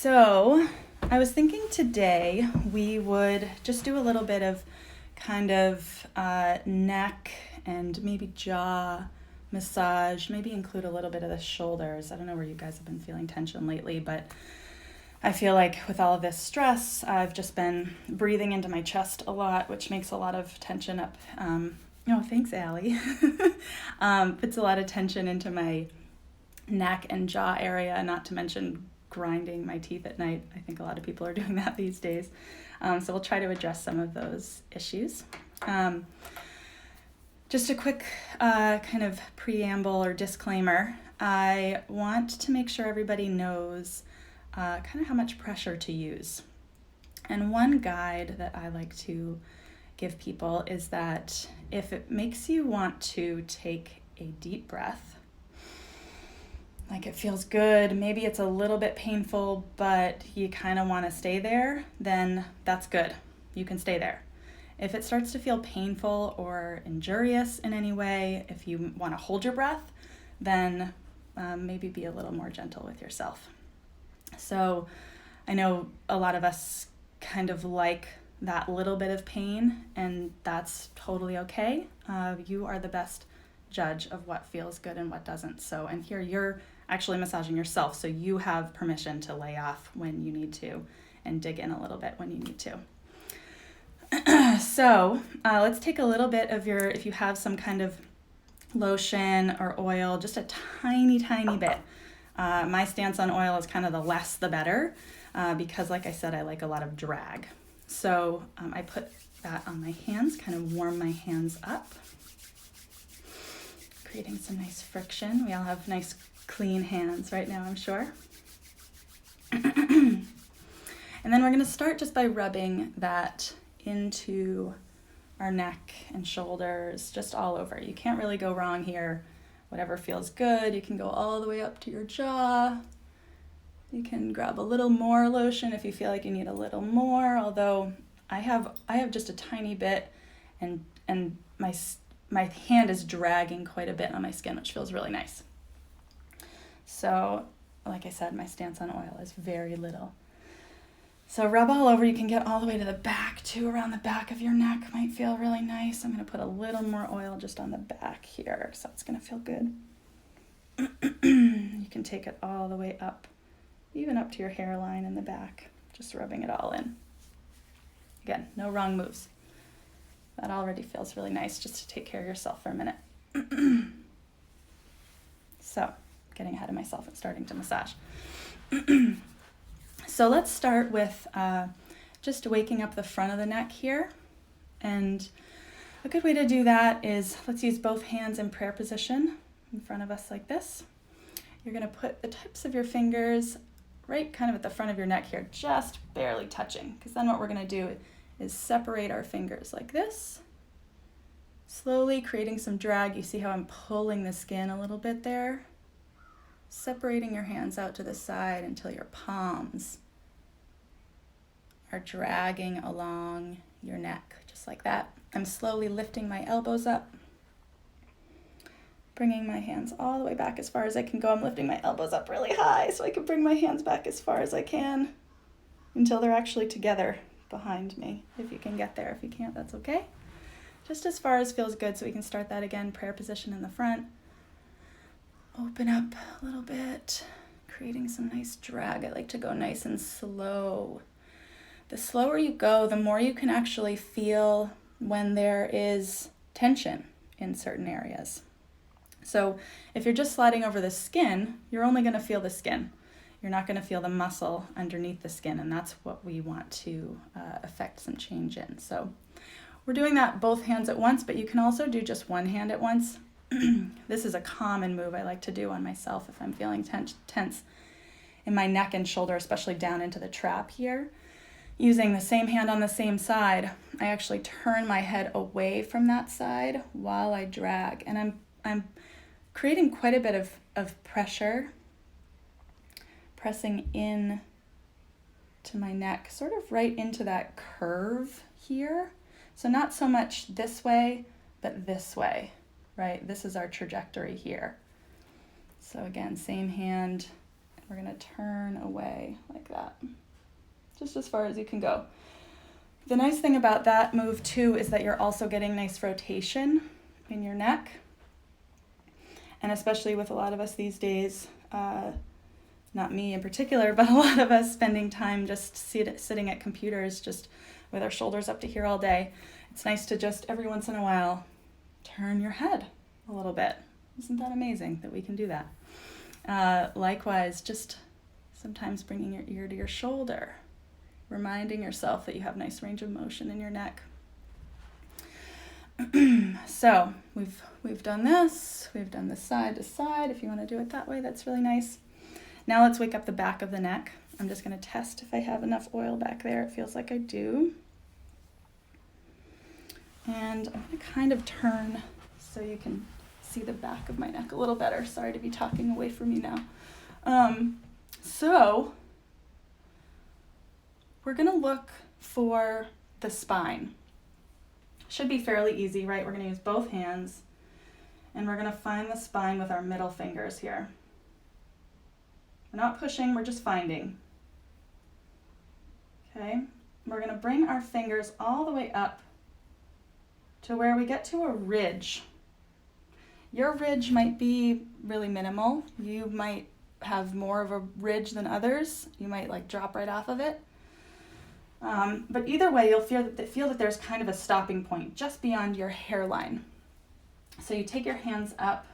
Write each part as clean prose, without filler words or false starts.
So I was thinking today we would just do a little bit of kind of neck and maybe jaw massage, maybe include a little bit of the shoulders. I don't know where you guys have been feeling tension lately, but I feel like with all of this stress, I've just been breathing into my chest a lot, which makes a lot of tension up. Thanks, Allie. Puts a lot of tension into my neck and jaw area, not to mention grinding my teeth at night. I think a lot of people are doing that these days. So we'll try to address some of those issues. Just a quick kind of preamble or disclaimer. I want to make sure everybody knows kind of how much pressure to use. And one guide that I like to give people is that if it makes you want to take a deep breath, like it feels good, maybe it's a little bit painful, but you kind of want to stay there, then that's good. You can stay there. If it starts to feel painful or injurious in any way, if you want to hold your breath, then maybe be a little more gentle with yourself. So I know a lot of us kind of like that little bit of pain, and that's totally okay. You are the best judge of what feels good and what doesn't. So, and here you're actually massaging yourself, so you have permission to lay off when you need to and dig in a little bit when you need to. So let's take a little bit of if you have some kind of lotion or oil, just a tiny bit. My stance on oil is kind of the less the better, because like I said, I like a lot of drag. So I put that on my hands, kind of warm my hands up, creating some nice friction. We all have nice clean hands right now, I'm sure. And then we're going to start just by rubbing that into our neck and shoulders, just all over. You can't really go wrong here. Whatever feels good. You can go all the way up to your jaw. You can grab a little more lotion if you feel like you need a little more, although I have just a tiny bit, and my hand is dragging quite a bit on my skin, which feels really nice. So, like I said, my stance on oil is very little. So rub all over. You can get all the way to the back too, around the back of your neck. Might feel really nice. I'm going to put a little more oil just on the back here, so it's going to feel good. You can take it all the way up, even up to your hairline in the back, just rubbing it all in. Again, no wrong moves. That already feels really nice, just to take care of yourself for a minute. So, getting ahead of myself and starting to massage. So let's start with just waking up the front of the neck here. And a good way to do that is, let's use both hands in prayer position in front of us like this. You're going to put the tips of your fingers right kind of at the front of your neck here, just barely touching, because then what we're going to do is separate our fingers like this, slowly creating some drag. You see how I'm pulling the skin a little bit there? Separating your hands out to the side until your palms are dragging along your neck, just like that. I'm slowly lifting my elbows up, bringing my hands all the way back as far as I can go. I'm lifting my elbows up really high so I can bring my hands back as far as I can until they're actually together behind me. If you can get there. If you can't, that's okay. Just as far as feels good, so we can start that again. Prayer position in the front. Open up a little bit, creating some nice drag. I like to go nice and slow. The slower you go, the more you can actually feel when there is tension in certain areas. So if you're just sliding over the skin, you're only going to feel the skin. You're not going to feel the muscle underneath the skin, and that's what we want to affect some change in. So we're doing that both hands at once, but you can also do just one hand at once. This is a common move I like to do on myself if I'm feeling tense in my neck and shoulder, especially down into the trap here. Using the same hand on the same side, I actually turn my head away from that side while I drag, and I'm creating quite a bit of pressure, pressing in to my neck, sort of right into that curve here. So not so much this way, but this way, right? This is our trajectory here. So again, same hand, we're going to turn away like that. Just as far as you can go. The nice thing about that move too is that you're also getting nice rotation in your neck. And especially with a lot of us these days, not me in particular, but a lot of us spending time just sitting at computers, just with our shoulders up to here all day. It's nice to just every once in a while turn your head a little bit. Isn't that amazing that we can do that? Likewise, just sometimes bringing your ear to your shoulder, reminding yourself that you have nice range of motion in your neck. So we've done this. We've done this side to side. If you want to do it that way, that's really nice. Now let's wake up the back of the neck. I'm just going to test if I have enough oil back there. It feels like I do. And I'm going to kind of turn so you can see the back of my neck a little better. Sorry to be talking away from you now. So we're going to look for the spine. Should be fairly easy, right? We're going to use both hands and we're going to find the spine with our middle fingers here. We're not pushing, we're just finding. Okay, we're going to bring our fingers all the way up to where we get to a ridge. Your ridge might be really minimal. You might have more of a ridge than others. You might like drop right off of it. But either way, you'll feel that there's kind of a stopping point just beyond your hairline. So you take your hands up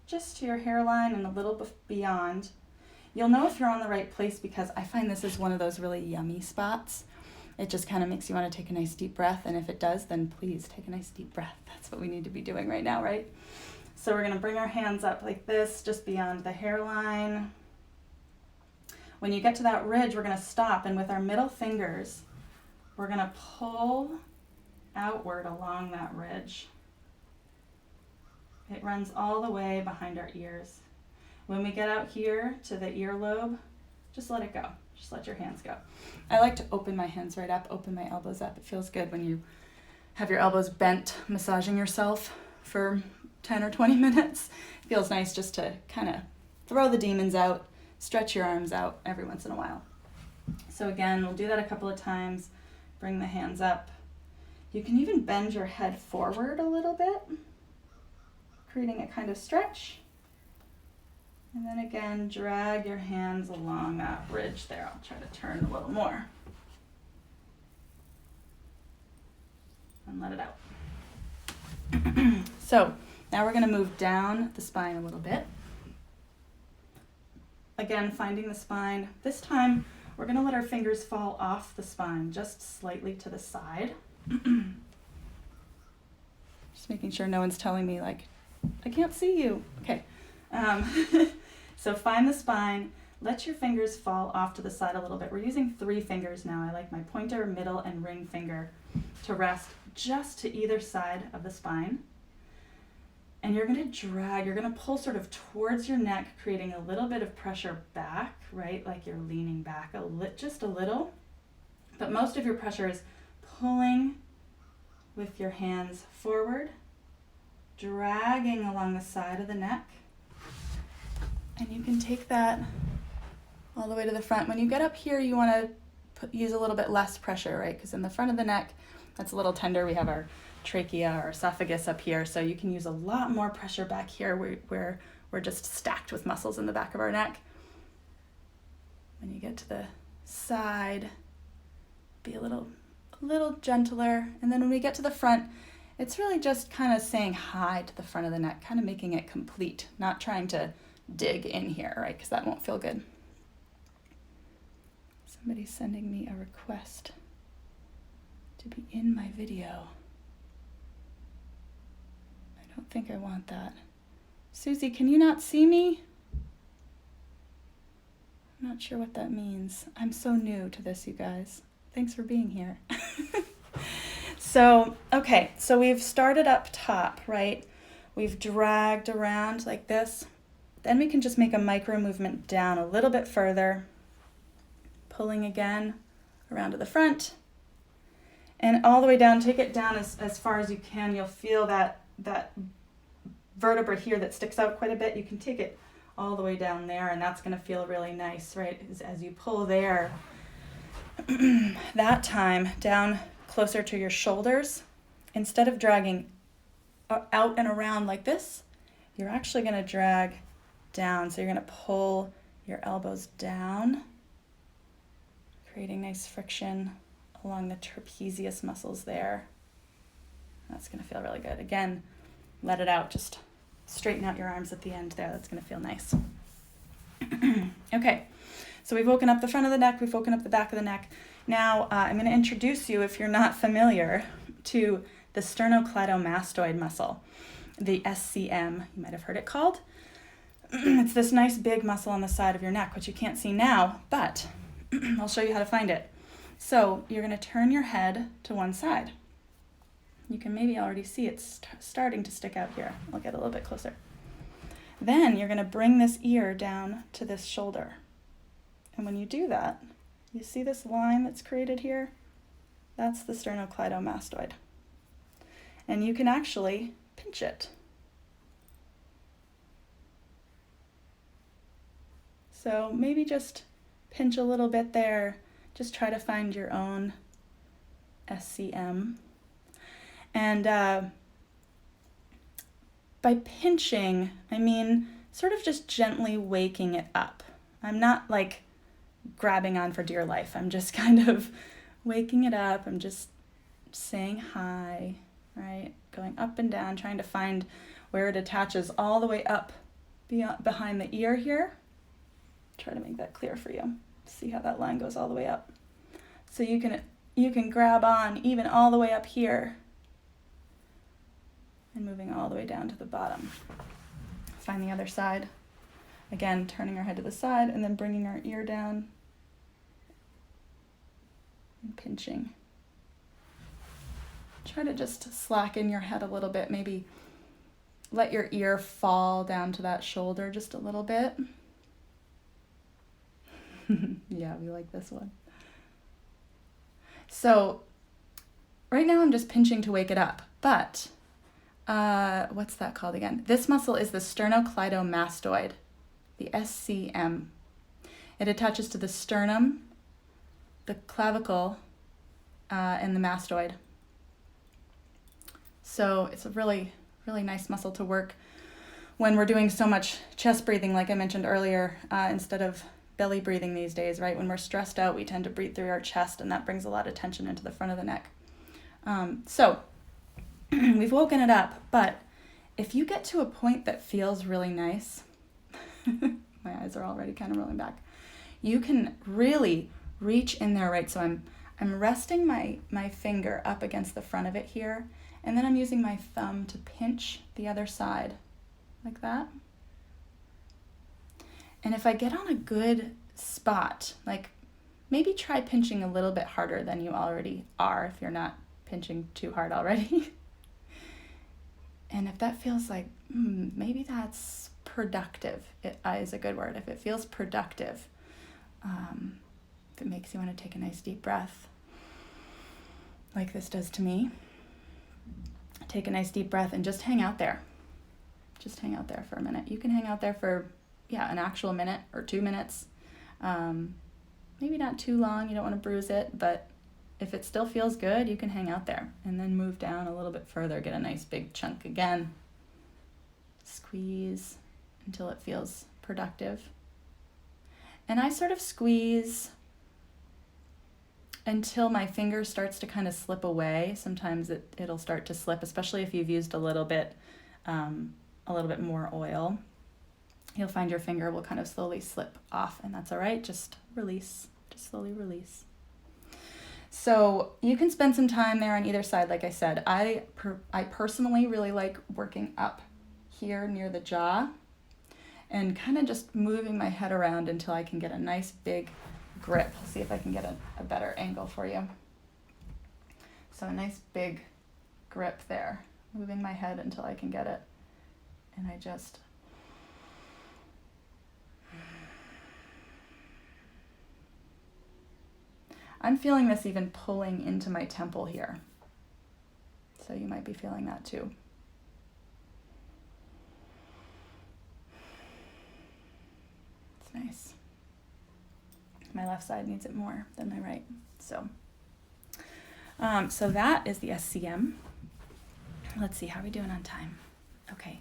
just to your hairline and a little bit beyond. You'll know if you're on the right place because I find this is one of those really yummy spots. It just kind of makes you want to take a nice deep breath. And if it does, then please take a nice deep breath. That's what we need to be doing right now, right? So we're going to bring our hands up like this, just beyond the hairline. When you get to that ridge, we're going to stop. And with our middle fingers, we're going to pull outward along that ridge. It runs all the way behind our ears. When we get out here to the earlobe, just let it go. Just let your hands go. I like to open my hands right up, open my elbows up. It feels good when you have your elbows bent, massaging yourself for 10 or 20 minutes. It feels nice just to kind of throw the demons out, stretch your arms out every once in a while. So again, we'll do that a couple of times. Bring the hands up. You can even bend your head forward a little bit, creating a kind of stretch. And then again, drag your hands along that ridge there. I'll try to turn a little more. And let it out. So now we're going to move down the spine a little bit. Again, finding the spine. This time, we're going to let our fingers fall off the spine, just slightly to the side. Just making sure no one's telling me, like, I can't see you. Okay. So find the spine. Let your fingers fall off to the side a little bit. We're using 3 fingers now. I like my pointer, middle, and ring finger to rest just to either side of the spine. And you're going to drag, you're going to pull sort of towards your neck, creating a little bit of pressure back, right? Like you're leaning back just a little. But most of your pressure is pulling with your hands forward, dragging along the side of the neck. And you can take that all the way to the front. When you get up here, you want to use a little bit less pressure, right? Because in the front of the neck, that's a little tender. We have our trachea, our esophagus up here. So you can use a lot more pressure back here where we're just stacked with muscles in the back of our neck. When you get to the side, be a little gentler. And then when we get to the front, it's really just kind of saying hi to the front of the neck, kind of making it complete, not trying to dig in here, right? Because that won't feel good. Somebody's sending me a request to be in my video. I don't think I want that. Susie, can you not see me? I'm not sure what that means. I'm so new to this, you guys. Thanks for being here. So we've started up top, right? We've dragged around like this. Then we can just make a micro movement down a little bit further, pulling again around to the front and all the way down. Take it down as far as you can. You'll feel that vertebra here that sticks out quite a bit. You can take it all the way down there, and that's going to feel really nice, right? As you pull there, that time down closer to your shoulders, instead of dragging out and around like this, you're actually going to drag down. So you're going to pull your elbows down, creating nice friction along the trapezius muscles there. That's going to feel really good. Again, let it out. Just straighten out your arms at the end there. That's going to feel nice. Okay, so we've woken up the front of the neck. We've woken up the back of the neck. Now I'm going to introduce you, if you're not familiar, to the sternocleidomastoid muscle, the SCM, you might have heard it called. It's this nice big muscle on the side of your neck, which you can't see now, but I'll show you how to find it. So you're going to turn your head to one side. You can maybe already see it's starting to stick out here. I'll get a little bit closer. Then you're going to bring this ear down to this shoulder. And when you do that, you see this line that's created here? That's the sternocleidomastoid. And you can actually pinch it. So maybe just pinch a little bit there. Just try to find your own SCM. And by pinching, I mean sort of just gently waking it up. I'm not like grabbing on for dear life. I'm just kind of waking it up. I'm just saying hi, right? Going up and down, trying to find where it attaches all the way up behind the ear here. Try to make that clear for you. See how that line goes all the way up. So you can grab on even all the way up here and moving all the way down to the bottom. Find the other side. Again, turning our head to the side and then bringing our ear down and pinching. Try to just slacken your head a little bit. Maybe let your ear fall down to that shoulder just a little bit. Yeah, we like this one. So right now I'm just pinching to wake it up, but what's that called again? This muscle is the sternocleidomastoid, the SCM. It attaches to the sternum, the clavicle, and the mastoid. So it's a really, really nice muscle to work when we're doing so much chest breathing, like I mentioned earlier, instead of belly breathing these days, right? When we're stressed out, we tend to breathe through our chest, and that brings a lot of tension into the front of the neck. So we've woken it up, but if you get to a point that feels really nice, my eyes are already kind of rolling back, you can really reach in there, right? So I'm resting my finger up against the front of it here, and then I'm using my thumb to pinch the other side, like that. And if I get on a good spot, like maybe try pinching a little bit harder than you already are if you're not pinching too hard already. And if that feels like, maybe that's productive, is a good word. If it feels productive, if it makes you want to take a nice deep breath, like this does to me, take a nice deep breath and just hang out there. Just hang out there for a minute. You can hang out there for an actual minute or 2 minutes. Maybe not too long, you don't want to bruise it, but if it still feels good, you can hang out there and then move down a little bit further, get a nice big chunk again. Squeeze until it feels productive. And I sort of squeeze until my finger starts to kind of slip away. Sometimes it'll start to slip, especially if you've used a little bit more oil. You'll find your finger will kind of slowly slip off, and that's all right. Just release, just slowly release. So you can spend some time there on either side. Like I said, I personally really like working up here near the jaw and kind of just moving my head around until I can get a nice big grip. I'll see if I can get a better angle for you. So a nice big grip there, moving my head until I can get it. And I just I'm feeling this even pulling into my temple here. So you might be feeling that too. my left side needs it more than my right. So, so that is the SCM. Let's see, how are we doing on time? Okay.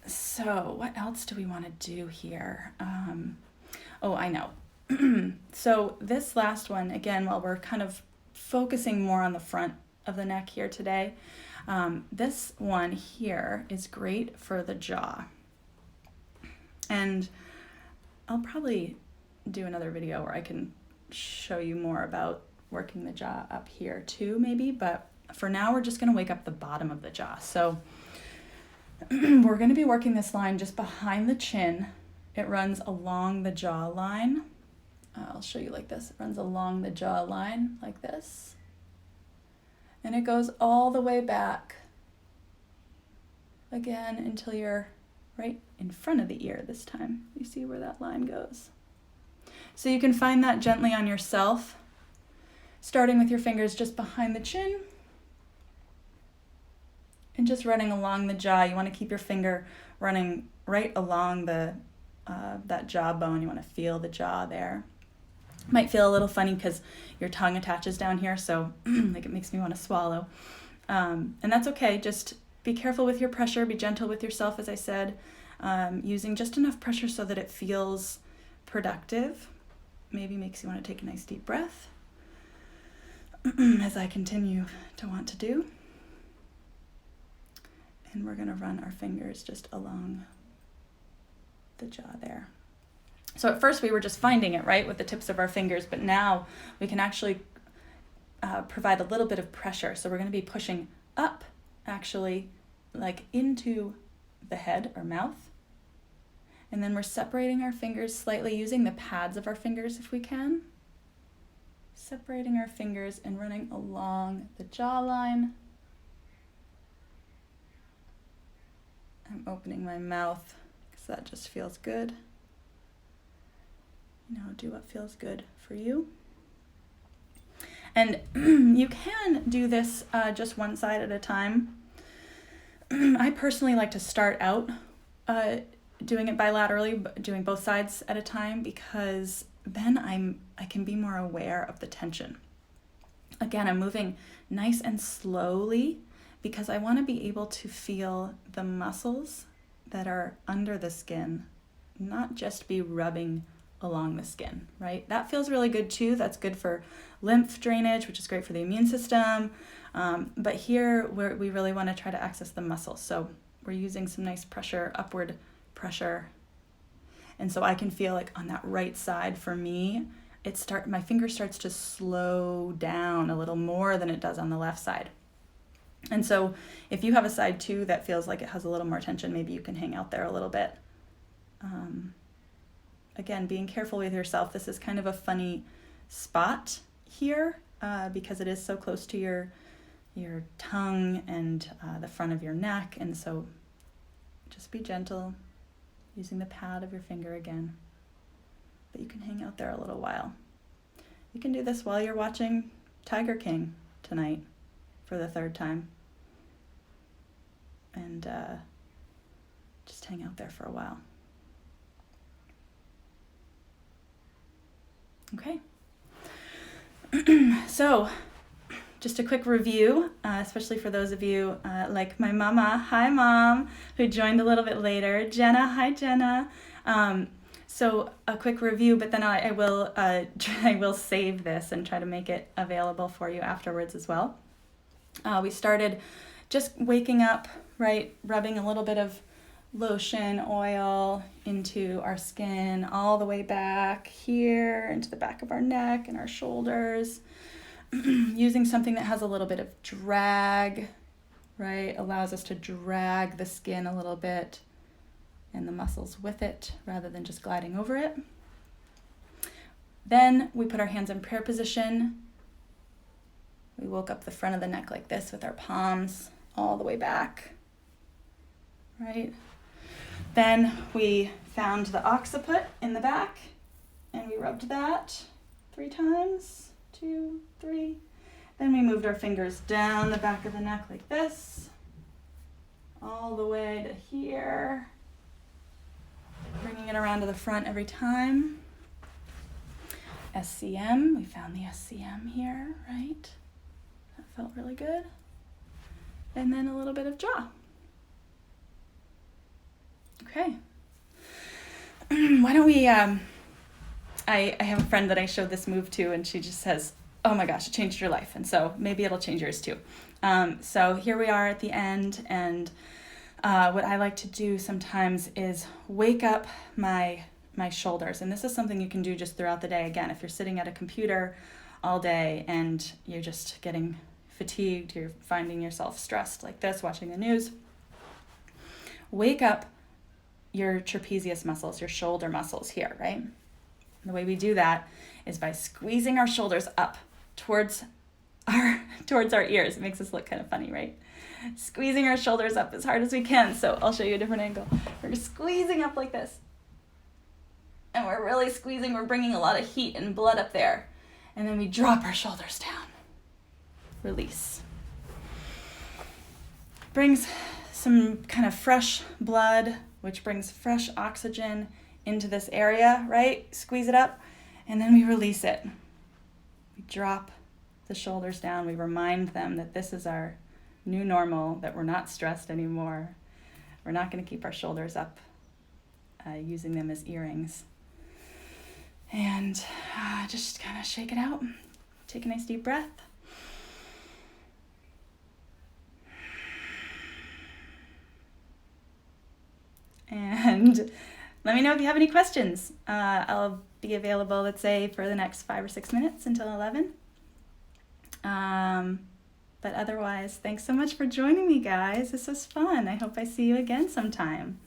So what else do we want to do here? Oh, I know. So this last one, again, while we're kind of focusing more on the front of the neck here today, this one here is great for the jaw. And I'll probably do another video where I can show you more about working the jaw up here too, maybe, but for now we're just going to wake up the bottom of the jaw. So we're going to be working this line just behind the chin. It runs along the jaw line. I'll show you like this. It runs along the jaw line like this. And it goes all the way back again until you're right in front of the ear this time. You see where that line goes. So you can find that gently on yourself, starting with your fingers just behind the chin and just running along the jaw. You want to keep your finger running right along the that jawbone. You want to feel the jaw there. Might feel a little funny because your tongue attaches down here, so like it makes me want to swallow. And that's okay. Just be careful with your pressure. Be gentle with yourself, as I said, using just enough pressure so that it feels productive. Maybe makes you want to take a nice deep breath as I continue to want to do. And we're going to run our fingers just along the jaw there. So at first we were just finding it, right, with the tips of our fingers, but now we can actually provide a little bit of pressure. So we're going to be pushing up, actually, like into the head or mouth. And then we're separating our fingers slightly, using the pads of our fingers if we can. Separating our fingers and running along the jawline. I'm opening my mouth because that just feels good. You know, do what feels good for you. And you can do this just one side at a time. I personally like to start out doing it bilaterally, doing both sides at a time, because then I can be more aware of the tension. Again, I'm moving nice and slowly because I want to be able to feel the muscles that are under the skin, not just be rubbing along the skin, right? That feels really good too. That's good for lymph drainage, which is great for the immune system. But here we really want to try to access the muscles. So we're using some nice pressure, upward pressure. And so I can feel like on that right side for me, my finger starts to slow down a little more than it does on the left side. And so if you have a side too that feels like it has a little more tension, maybe you can hang out there a little bit. Again, being careful with yourself. This is kind of a funny spot here because it is so close to your tongue and the front of your neck. And so just be gentle, using the pad of your finger again. But you can hang out there a little while. You can do this while you're watching Tiger King tonight for the third time. And just hang out there for a while. Okay. So, just a quick review, especially for those of you like my mama, hi mom, who joined a little bit later. Jenna, hi Jenna. So a quick review, but then I will save this and try to make it available for you afterwards as well. We started just waking up, right, rubbing a little bit of lotion, oil into our skin all the way back here into the back of our neck and our shoulders. Using something that has a little bit of drag, right, allows us to drag the skin a little bit and the muscles with it rather than just gliding over it. Then we put our hands in prayer position. We woke up the front of the neck like this with our palms all the way back, right? Then we found the occiput in the back and we rubbed that 3 times, 2, 3. Then we moved our fingers down the back of the neck like this, all the way to here, bringing it around to the front every time. SCM. We found the SCM here, right? That felt really good. And then a little bit of jaw. Okay. Why don't we, I have a friend that I showed this move to, and she just says, oh my gosh, it changed your life. And so maybe it'll change yours too. So here we are at the end, and what I like to do sometimes is wake up my shoulders. And this is something you can do just throughout the day. Again, if you're sitting at a computer all day and you're just getting fatigued, you're finding yourself stressed like this, watching the news, wake up your trapezius muscles, your shoulder muscles here, right? And the way we do that is by squeezing our shoulders up towards our ears. It makes us look kind of funny, right? Squeezing our shoulders up as hard as we can. So I'll show you a different angle. We're squeezing up like this. And we're really squeezing. We're bringing a lot of heat and blood up there. And then we drop our shoulders down. Release. Brings some kind of fresh blood, which brings fresh oxygen into this area, right? Squeeze it up, and then we release it. We drop the shoulders down. We remind them that this is our new normal, that we're not stressed anymore. We're not going to keep our shoulders up, using them as earrings. And just kind of shake it out. Take a nice deep breath. And let me know if you have any questions. I'll be available, let's say, for the next 5 or 6 minutes until 11. But otherwise, thanks so much for joining me, guys. This was fun. I hope I see you again sometime.